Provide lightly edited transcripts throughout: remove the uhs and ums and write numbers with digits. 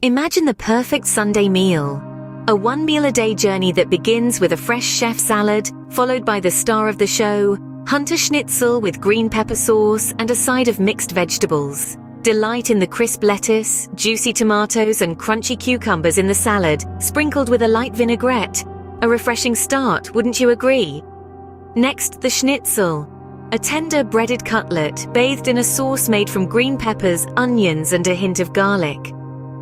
Imagine the perfect Sunday meal. A one-meal-a-day journey that begins with a fresh chef salad, followed by the star of the show, Hunter Schnitzel with green pepper sauce and a side of mixed vegetables. Delight in the crisp lettuce, juicy tomatoes and crunchy cucumbers in the salad, sprinkled with a light vinaigrette. A refreshing start, wouldn't you agree? Next, the schnitzel. A tender breaded cutlet bathed in a sauce made from green peppers, onions and a hint of garlic.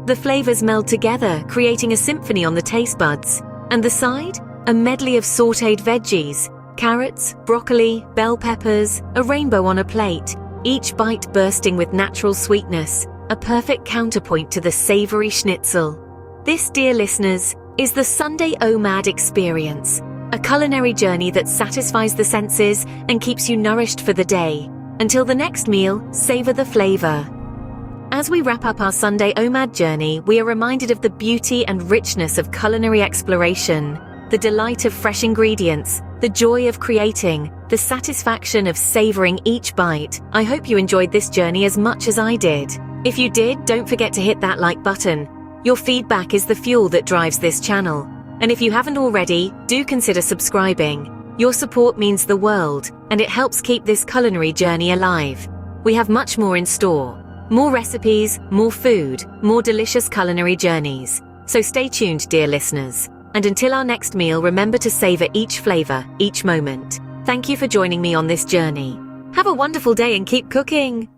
The flavors meld together, creating a symphony on the taste buds. And the side? A medley of sautéed veggies, carrots, broccoli, bell peppers, a rainbow on a plate, each bite bursting with natural sweetness, a perfect counterpoint to the savory schnitzel. This, dear listeners, is the Sunday OMAD experience, a culinary journey that satisfies the senses and keeps you nourished for the day. Until the next meal, savor the flavor. As we wrap up our Sunday OMAD journey, we are reminded of the beauty and richness of culinary exploration, the delight of fresh ingredients, the joy of creating, the satisfaction of savoring each bite. I hope you enjoyed this journey as much as I did. If you did, don't forget to hit that like button. Your feedback is the fuel that drives this channel. And if you haven't already, do consider subscribing. Your support means the world, and it helps keep this culinary journey alive. We have much more in store. More recipes, more food, more delicious culinary journeys. So stay tuned, dear listeners. And until our next meal, remember to savor each flavor, each moment. Thank you for joining me on this journey. Have a wonderful day and keep cooking!